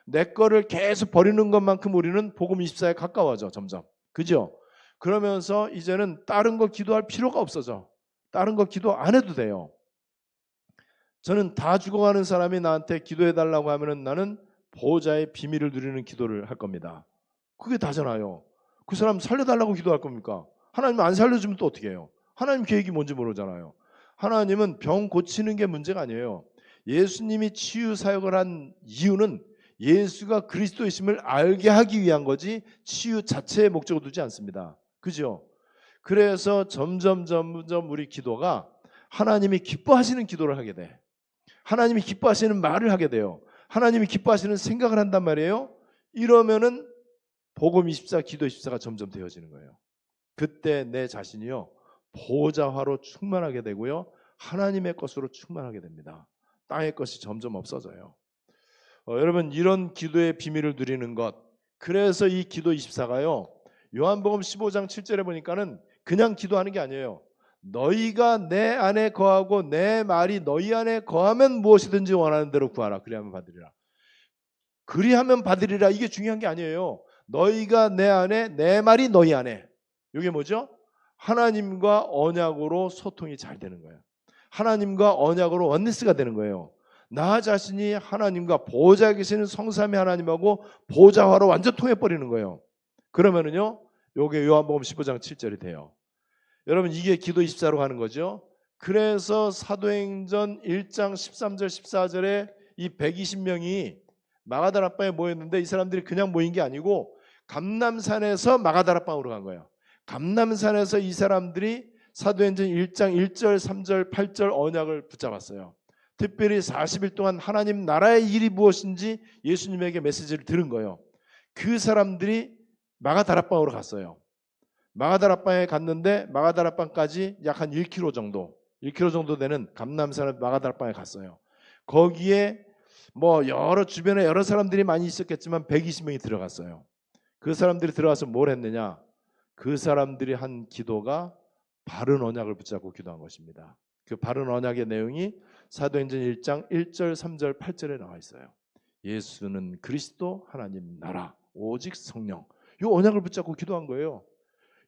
내 거를 계속 버리는 것만큼 우리는 복음 24에 가까워져 점점. 그죠? 그러면서 이제는 다른 거 기도할 필요가 없어져. 다른 거 기도 안 해도 돼요. 저는 다 죽어가는 사람이 나한테 기도해달라고 하면은 나는 보호자의 비밀을 누리는 기도를 할 겁니다. 그게 다잖아요. 그 사람 살려달라고 기도할 겁니까? 하나님 안 살려주면 또 어떻게 해요? 하나님 계획이 뭔지 모르잖아요. 하나님은 병 고치는 게 문제가 아니에요. 예수님이 치유 사역을 한 이유는 예수가 그리스도이심을 알게 하기 위한 거지 치유 자체의 목적을 두지 않습니다. 그죠? 그래서 점점 우리 기도가 하나님이 기뻐하시는 기도를 하게 돼. 하나님이 기뻐하시는 말을 하게 돼요. 하나님이 기뻐하시는 생각을 한단 말이에요. 이러면은 복음 24, 기도 24가 점점 되어지는 거예요. 그때 내 자신이요, 보호자화로 충만하게 되고요, 하나님의 것으로 충만하게 됩니다. 땅의 것이 점점 없어져요. 여러분, 이런 기도의 비밀을 누리는 것, 그래서 이 기도 24가요 요한복음 15장 7절에 보니까는 그냥 기도하는 게 아니에요. 너희가 내 안에 거하고 내 말이 너희 안에 거하면 무엇이든지 원하는 대로 구하라. 그리하면 받으리라. 그리하면 받으리라. 이게 중요한 게 아니에요. 너희가 내 안에, 내 말이 너희 안에. 이게 뭐죠? 하나님과 언약으로 소통이 잘 되는 거예요. 하나님과 언약으로 원리스가 되는 거예요. 나 자신이 하나님과 보호자에 계시는 성삼위 하나님하고 보호자화로 완전 통해버리는 거예요. 그러면은요, 요게 요한복음 15장 7절이 돼요. 여러분, 이게 기도 24로 가는 거죠. 그래서 사도행전 1장 13절 14절에 이 120명이 마가다락방에 모였는데 이 사람들이 그냥 모인 게 아니고 감람산에서 마가다락방으로 간 거예요. 감람산에서 이 사람들이 사도행전 1장 1절 3절 8절 언약을 붙잡았어요. 특별히 40일 동안 하나님 나라의 일이 무엇인지 예수님에게 메시지를 들은 거예요. 그 사람들이 마가다락방으로 갔어요. 마가다락방에 갔는데 마가다락방까지 약 한 1km 정도 되는 감람산의 마가다락방에 갔어요. 거기에 뭐 여러 주변에 여러 사람들이 많이 있었겠지만 120명이 들어갔어요. 그 사람들이 들어가서 뭘 했느냐? 그 사람들이 한 기도가 바른 언약을 붙잡고 기도한 것입니다. 그 바른 언약의 내용이 사도행전 1장 1절 3절 8절에 나와 있어요. 예수는 그리스도 하나님 나라 오직 성령. 이 언약을 붙잡고 기도한 거예요.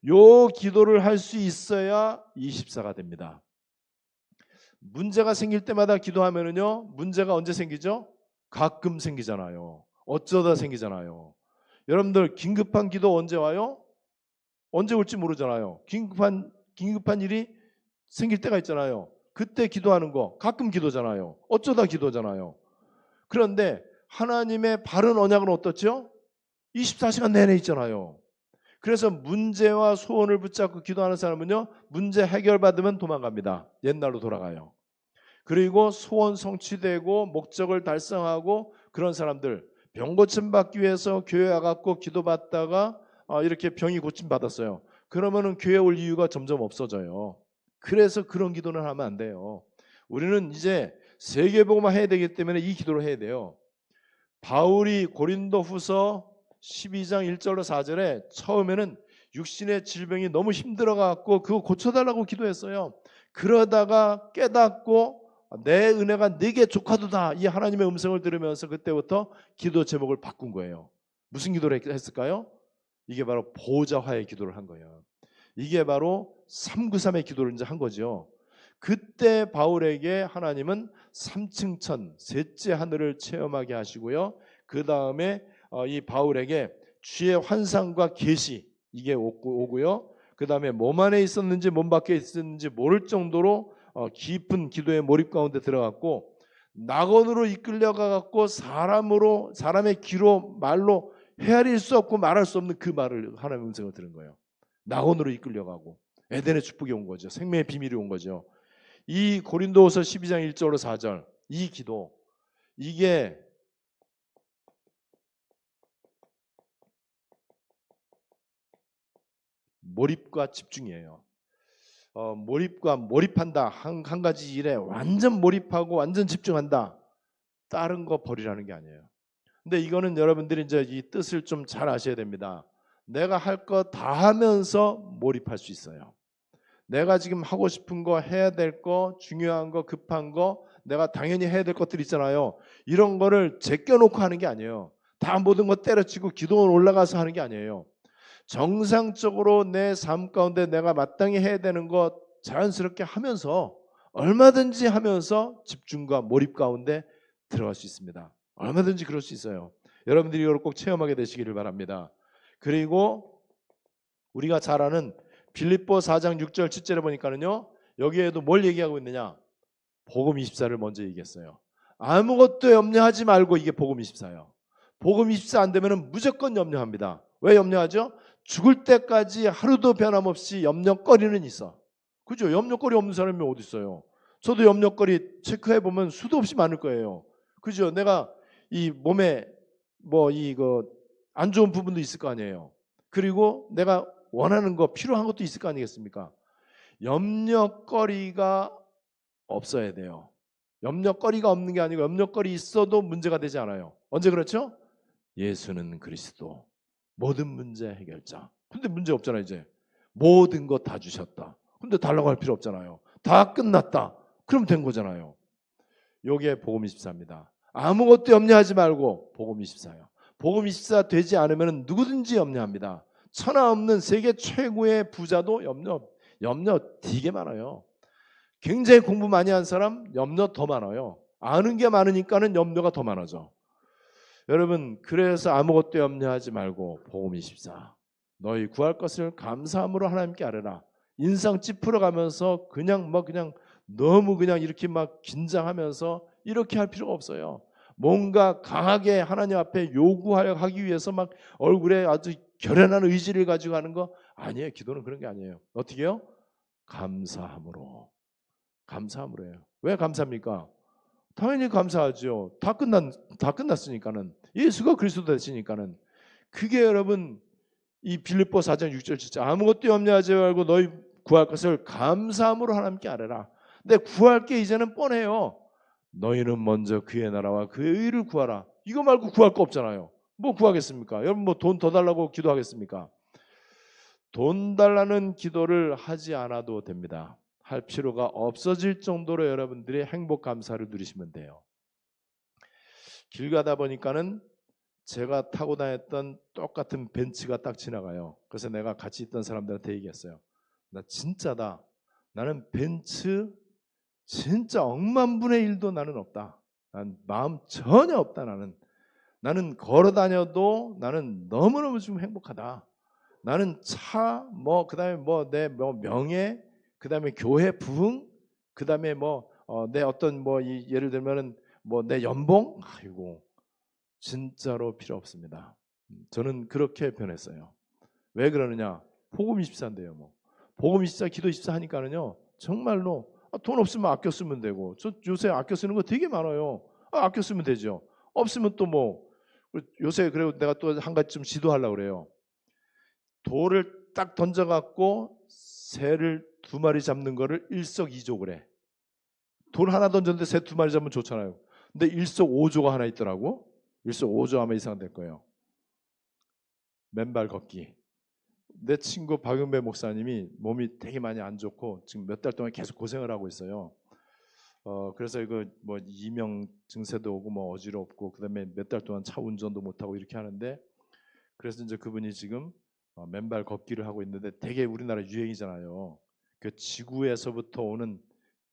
요 기도를 할 수 있어야 24가 됩니다. 문제가 생길 때마다 기도하면은요, 문제가 언제 생기죠? 가끔 생기잖아요. 어쩌다 생기잖아요. 여러분들 긴급한 기도 언제 와요? 언제 올지 모르잖아요. 긴급한 일이 생길 때가 있잖아요. 그때 기도하는 거 가끔 기도잖아요. 어쩌다 기도잖아요. 그런데 하나님의 바른 언약은 어떻죠? 24시간 내내 있잖아요. 그래서 문제와 소원을 붙잡고 기도하는 사람은요, 문제 해결받으면 도망갑니다. 옛날로 돌아가요. 그리고 소원 성취되고 목적을 달성하고 그런 사람들, 병 고침 받기 위해서 교회 와갖고 기도받다가 이렇게 병이 고침 받았어요. 그러면은 교회 올 이유가 점점 없어져요. 그래서 그런 기도는 하면 안 돼요. 우리는 이제 세계복음화 해야 되기 때문에 이 기도를 해야 돼요. 바울이 고린도후서 12장 1절로 4절에 처음에는 육신의 질병이 너무 힘들어갖고 그거 고쳐달라고 기도했어요. 그러다가 깨닫고 내 은혜가 네게 족하도다, 이 하나님의 음성을 들으면서 그때부터 기도 제목을 바꾼 거예요. 무슨 기도를 했을까요? 이게 바로 보호자화의 기도를 한 거예요. 이게 바로 393의 기도를 이제 한 거죠. 그때 바울에게 하나님은 3층 천, 셋째 하늘을 체험하게 하시고요. 그 다음에 이 바울에게 주의 환상과 계시, 이게 오고요. 그 다음에 몸 안에 있었는지 몸 밖에 있었는지 모를 정도로 깊은 기도의 몰입 가운데 들어갔고, 낙원으로 이끌려가 갖고 사람의 귀로 말로 헤아릴 수 없고 말할 수 없는 그 말을, 하나님의 음성을 들은 거예요. 낙원으로 이끌려가고 에덴의 축복이 온 거죠. 생명의 비밀이 온 거죠. 이 고린도후서 12장 1절로 4절 이 기도, 이게 몰입과 집중이에요. 몰입한다, 한 가지 일에 완전 몰입하고 완전 집중한다, 다른 거 버리라는 게 아니에요. 근데 이거는 여러분들이 이제 이 뜻을 좀 잘 아셔야 됩니다. 내가 할 거 다 하면서 몰입할 수 있어요. 내가 지금 하고 싶은 거, 해야 될 거, 중요한 거, 급한 거, 내가 당연히 해야 될 것들 있잖아요. 이런 거를 제껴놓고 하는 게 아니에요. 다 모든 거 때려치고 기도원 올라가서 하는 게 아니에요. 정상적으로 내 삶 가운데 내가 마땅히 해야 되는 거 자연스럽게 하면서, 얼마든지 하면서 집중과 몰입 가운데 들어갈 수 있습니다. 얼마든지 그럴 수 있어요. 여러분들이 이걸 꼭 체험하게 되시기를 바랍니다. 그리고 우리가 잘 아는 빌립보 4장 6절 7절에 보니까는요, 여기에도 뭘 얘기하고 있느냐? 복음 24를 먼저 얘기했어요. 아무것도 염려하지 말고, 이게 복음 24예요. 복음 24 안 되면 무조건 염려합니다. 왜 염려하죠? 죽을 때까지 하루도 변함없이 염려거리는 있어. 그죠? 염려거리 없는 사람이 어디 있어요? 저도 염려거리 체크해 보면 수도 없이 많을 거예요. 그죠? 내가 이 몸에 뭐 이거 안 좋은 부분도 있을 거 아니에요. 그리고 내가 원하는 거, 필요한 것도 있을 거 아니겠습니까? 염려거리가 없어야 돼요. 염려거리가 없는 게 아니고, 염려거리 있어도 문제가 되지 않아요. 언제 그렇죠? 예수는 그리스도, 모든 문제 해결자. 근데 문제 없잖아요. 이제 모든 거 다 주셨다. 근데 달라고 할 필요 없잖아요. 다 끝났다. 그럼 된 거잖아요. 요게 복음 24입니다. 아무것도 염려하지 말고 복음 24예요. 복음 24 되지 않으면 누구든지 염려합니다. 천하 없는 세계 최고의 부자도 염려 되게 많아요. 굉장히 공부 많이 한 사람 염려 더 많아요. 아는 게 많으니까는 염려가 더 많아져. 여러분, 그래서 아무것도 염려하지 말고 복음 24, 너희 구할 것을 감사함으로 하나님께 아뢰라. 인상 찌푸려 가면서 그냥 너무 이렇게 막 긴장하면서 이렇게 할 필요가 없어요. 뭔가 강하게 하나님 앞에 요구하기 위해서 막 얼굴에 아주 결연한 의지를 가지고 하는 거 아니에요. 기도는 그런 게 아니에요. 어떻게 해요? 감사함으로 해요. 왜 감사합니까? 당연히 감사하죠. 다 끝났으니까는. 예수가 그리스도 되시니까는. 그게 여러분, 이 빌립보 4장 6절 7절 아무것도 염려하지 말고 너희 구할 것을 감사함으로 하나님께 아뢰라. 근데 구할 게 이제는 뻔해요. 너희는 먼저 그의 나라와 그의 의를 구하라. 이거 말고 구할 거 없잖아요. 뭐 구하겠습니까? 여러분 뭐 돈 더 달라고 기도하겠습니까? 돈 달라는 기도를 하지 않아도 됩니다. 할 필요가 없어질 정도로 여러분들이 행복 감사를 누리시면 돼요. 길 가다 보니까는 제가 타고 다녔던 똑같은 벤츠가 딱 지나가요. 그래서 내가 같이 있던 사람들한테 얘기했어요. 나 진짜다. 나는 벤츠 진짜 억만분의 1도 나는 없다. 난 마음 전혀 없다. 나는 걸어 다녀도 나는 너무너무 지금 행복하다. 나는 차, 그다음에 내 명예, 그다음에 교회 부흥, 그다음에 내 어떤 예를 들면은 내 연봉, 아이고 진짜로 필요 없습니다. 저는 그렇게 변했어요. 왜 그러느냐? 복음 24인데요. 복음 24, 기도 24 하니까는요. 정말로 돈 없으면 아껴 쓰면 되고, 저 요새 아껴 쓰는 거 되게 많아요. 아껴 쓰면 되죠. 없으면 또 요새 그리고 내가 또 한 가지 좀 지도하려고 그래요. 돌을 딱 던져갖고 새를 2마리 잡는 거를 일석이조를 해. 돌 하나 던졌는데 새 2마리 잡으면 좋잖아요. 근데 일석오조가 하나 있더라고. 일석오조 하면 이상 될 거예요. 맨발 걷기. 내 친구 박용배 목사님이 몸이 되게 많이 안 좋고 지금 몇 달 동안 계속 고생을 하고 있어요. 그래서 이거 뭐 이명 증세도 오고 뭐 어지럽고 그다음에 몇 달 동안 차 운전도 못 하고 이렇게 하는데, 그래서 이제 그분이 지금 맨발 걷기를 하고 있는데, 되게 우리나라 유행이잖아요. 그 지구에서부터 오는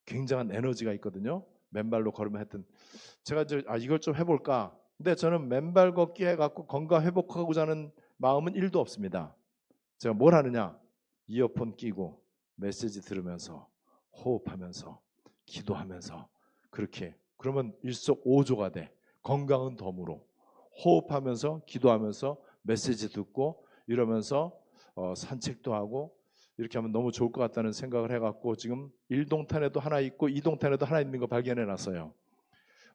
굉장한 에너지가 있거든요. 맨발로 걸으면 하여튼 제가 이제 이걸 좀 해볼까. 근데 저는 맨발 걷기 해갖고 건강 회복하고자 하는 마음은 1도 없습니다. 제가 뭘 하느냐? 이어폰 끼고 메시지 들으면서 호흡하면서 기도하면서 그렇게, 그러면 일석오조가 돼. 건강은 덤으로 호흡하면서 기도하면서 메시지 듣고 이러면서 산책도 하고 이렇게 하면 너무 좋을 것 같다는 생각을 해갖고 지금 1동탄에도 하나 있고 2동탄에도 하나 있는 거 발견해 놨어요.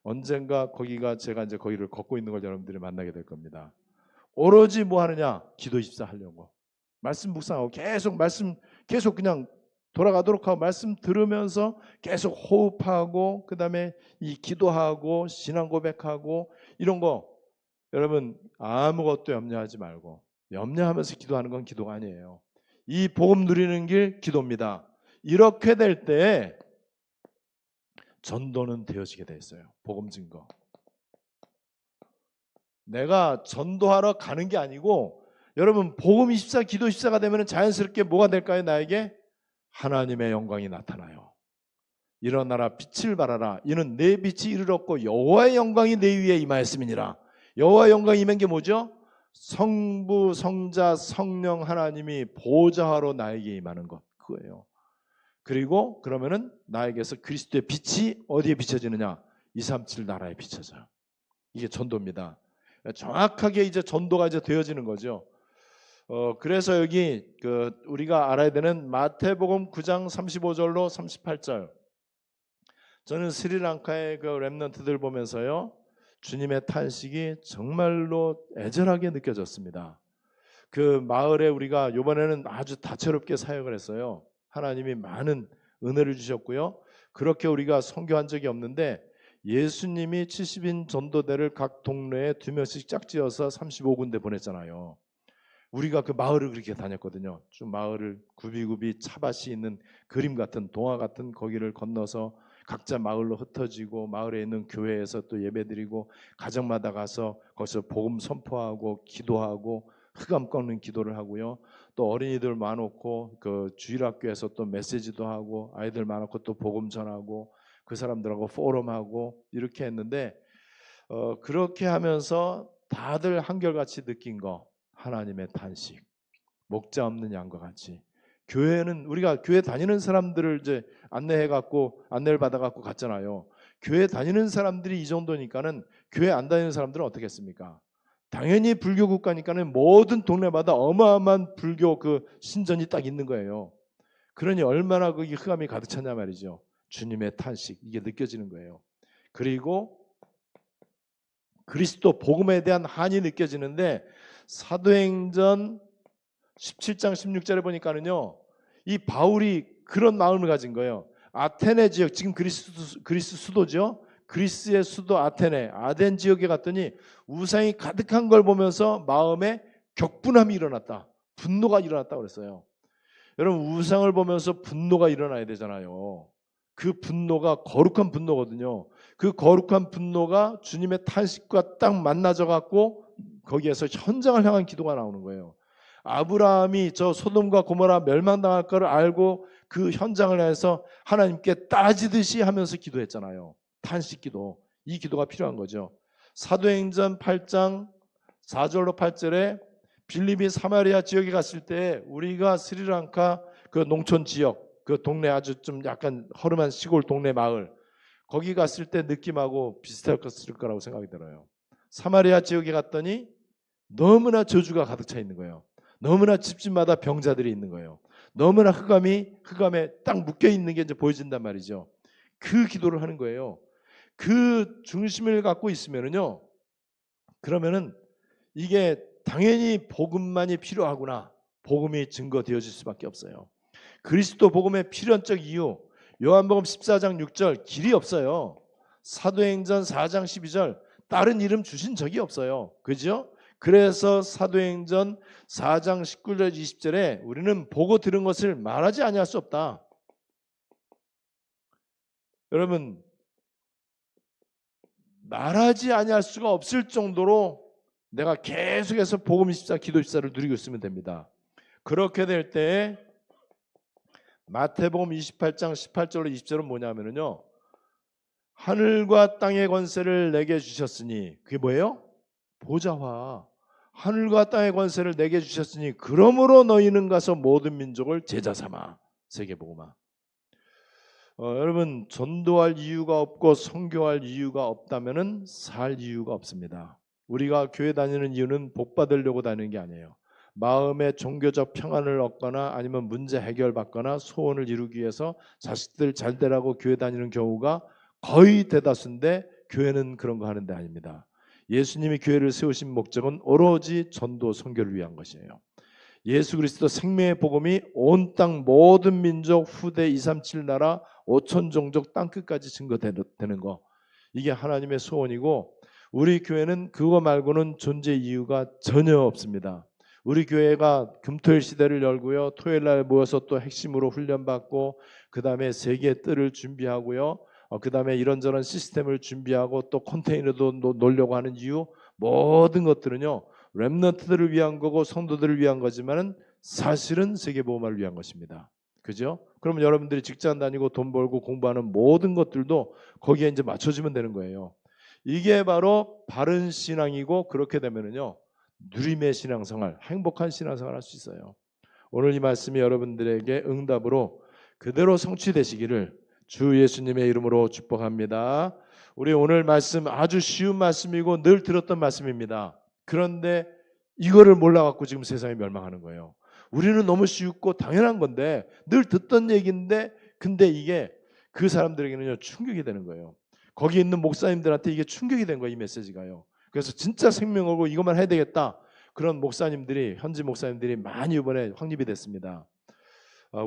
언젠가 거기가 제가 이제 거기를 걷고 있는 걸 여러분들이 만나게 될 겁니다. 오로지 뭐 하느냐? 기도 24 하려고. 말씀 묵상하고 계속 말씀 계속 그냥 돌아가도록 하고 말씀 들으면서 계속 호흡하고 그다음에 이 기도하고 신앙 고백하고 이런 거, 여러분 아무것도 염려하지 말고, 염려하면서 기도하는 건 기도가 아니에요. 이 복음 누리는 길 기도입니다. 이렇게 될 때 전도는 되어지게 돼 있어요. 복음 증거. 내가 전도하러 가는 게 아니고, 여러분 복음 24 기도 24가 되면 자연스럽게 뭐가 될까요? 나에게 하나님의 영광이 나타나요. 일어나라 빛을 발하라. 이는 내 빛이 이르렀고 여호와의 영광이 내 위에 임하였음이니라. 여호와의 영광이 임한 게 뭐죠? 성부 성자 성령 하나님이 보좌하러 나에게 임하는 것, 그거예요. 그리고 그러면은 나에게서 그리스도의 빛이 어디에 비춰지느냐? 237 나라에 비춰져요. 이게 전도입니다. 정확하게 이제 전도가 이제 되어지는 거죠. 그래서 여기 우리가 알아야 되는 마태복음 9장 35절로 38절. 저는 스리랑카의 그 렘넌트들 보면서요, 주님의 탄식이 정말로 애절하게 느껴졌습니다. 그 마을에 우리가 이번에는 아주 다채롭게 사역을 했어요. 하나님이 많은 은혜를 주셨고요. 그렇게 우리가 선교한 적이 없는데, 예수님이 70인 전도대를 각 동네에 2명씩 짝지어서 35군데 보냈잖아요. 우리가 그 마을을 그렇게 다녔거든요. 좀 마을을 굽이굽이 차밭이 있는 그림 같은 동화 같은 거기를 건너서 각자 마을로 흩어지고 마을에 있는 교회에서 또 예배드리고 가정마다 가서 거기서 복음 선포하고 기도하고 흑암 꺾는 기도를 하고요. 또 어린이들 많고 그 주일학교에서 또 메시지도 하고 아이들 많고 또 복음 전하고 그 사람들하고 포럼하고 이렇게 했는데, 그렇게 하면서 다들 한결같이 느낀 거, 하나님의 탄식, 목자 없는 양과 같이. 교회는 우리가 교회 다니는 사람들을 이제 안내를 받아갖고 갔잖아요. 교회 다니는 사람들이 이 정도니까는 교회 안 다니는 사람들은 어떻겠습니까? 당연히 불교 국가니까는 모든 동네마다 어마어마한 불교 그 신전이 딱 있는 거예요. 그러니 얼마나 그 흑암이 가득 찼냐 말이죠. 주님의 탄식, 이게 느껴지는 거예요. 그리고 그리스도 복음에 대한 한이 느껴지는데, 사도행전 17장 16절에 보니까는요, 이 바울이 그런 마음을 가진 거예요. 아테네 지역, 지금 그리스 수도죠. 그리스의 수도 아덴 지역에 갔더니 우상이 가득한 걸 보면서 마음에 격분함이 일어났다, 분노가 일어났다 그랬어요. 여러분 우상을 보면서 분노가 일어나야 되잖아요. 그 분노가 거룩한 분노거든요. 그 거룩한 분노가 주님의 탄식과 딱 만나져 갖고 거기에서 현장을 향한 기도가 나오는 거예요. 아브라함이 저 소돔과 고모라 멸망당할 거를 알고 그 현장을 해서 하나님께 따지듯이 하면서 기도했잖아요. 탄식기도. 이 기도가 필요한 거죠. 사도행전 8장 4절로 8절에 빌립이 사마리아 지역에 갔을 때, 우리가 스리랑카 그 농촌 지역, 그 동네 아주 좀 약간 허름한 시골 동네 마을, 거기 갔을 때 느낌하고 비슷할 거라고 생각이 들어요. 사마리아 지역에 갔더니 너무나 저주가 가득 차 있는 거예요. 너무나 집집마다 병자들이 있는 거예요. 너무나 흑암에 딱 묶여 있는 게 이제 보여진단 말이죠. 그 기도를 하는 거예요. 그 중심을 갖고 있으면은요, 그러면은 이게 당연히 복음만이 필요하구나, 복음이 증거되어질 수밖에 없어요. 그리스도 복음의 필연적 이유, 요한복음 14장 6절 길이 없어요. 사도행전 4장 12절 다른 이름 주신 적이 없어요. 그죠? 그래서 사도행전 4장 19절 20절에 우리는 보고 들은 것을 말하지 아니할 수 없다. 여러분, 말하지 아니할 수가 없을 정도로 내가 계속해서 복음 24, 기도 24를 누리고 있으면 됩니다. 그렇게 될 때 마태복음 28장 18절로 20절은 뭐냐면요, 하늘과 땅의 권세를 내게 주셨으니, 그게 뭐예요? 보좌화. 하늘과 땅의 권세를 내게 주셨으니 그러므로 너희는 가서 모든 민족을 제자 삼아. 세계복음화. 여러분, 전도할 이유가 없고 선교할 이유가 없다면은 살 이유가 없습니다. 우리가 교회 다니는 이유는 복 받으려고 다니는 게 아니에요. 마음의 종교적 평안을 얻거나 아니면 문제 해결받거나 소원을 이루기 위해서 자식들 잘 되라고 교회 다니는 경우가 거의 대다수인데, 교회는 그런 거 하는 데 아닙니다. 예수님이 교회를 세우신 목적은 오로지 전도 선교를 위한 것이에요. 예수 그리스도 생명의 복음이 온 땅 모든 민족 후대 237 나라 5천 종족 땅끝까지 증거되는 거, 이게 하나님의 소원이고, 우리 교회는 그거 말고는 존재 이유가 전혀 없습니다. 우리 교회가 금토일 시대를 열고요, 토요일날 모여서 또 핵심으로 훈련받고, 그 다음에 세계의 뜰을 준비하고요, 그 다음에 이런저런 시스템을 준비하고 또 컨테이너도 놓으려고 하는 이유, 모든 것들은요 렘넌트들을 위한 거고 성도들을 위한 거지만은 사실은 세계보험을 위한 것입니다. 그죠? 그러면 여러분들이 직장 다니고 돈 벌고 공부하는 모든 것들도 거기에 이제 맞춰지면 되는 거예요. 이게 바로 바른 신앙이고, 그렇게 되면은요 누림의 신앙생활, 행복한 신앙생활 할 수 있어요. 오늘 이 말씀이 여러분들에게 응답으로 그대로 성취되시기를 주 예수님의 이름으로 축복합니다. 우리 오늘 말씀 아주 쉬운 말씀이고 늘 들었던 말씀입니다. 그런데 이거를 몰라갖고 지금 세상이 멸망하는 거예요. 우리는 너무 쉽고 당연한 건데, 늘 듣던 얘기인데, 근데 이게 그 사람들에게는요 충격이 되는 거예요. 거기 있는 목사님들한테 이게 충격이 된 거예요, 이 메시지가요. 그래서 진짜 생명 걸고 이것만 해야 되겠다, 그런 목사님들이, 현지 목사님들이 많이 이번에 확립이 됐습니다.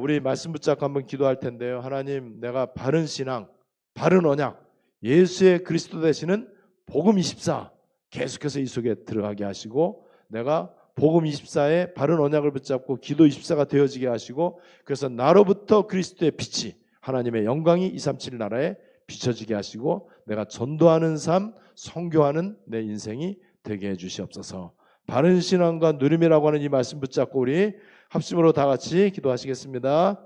우리 말씀 붙잡고 한번 기도할 텐데요. 하나님, 내가 바른 신앙, 바른 언약, 예수의 그리스도 되시는 복음 24 계속해서 이 속에 들어가게 하시고, 내가 복음 24의 바른 언약을 붙잡고 기도 24가 되어지게 하시고, 그래서 나로부터 그리스도의 빛이, 하나님의 영광이 237 나라에 비춰지게 하시고, 내가 전도하는 삶, 선교하는 내 인생이 되게 해주시옵소서. 바른 신앙과 누림이라고 하는 이 말씀 붙잡고 우리 합심으로 다 같이 기도하시겠습니다.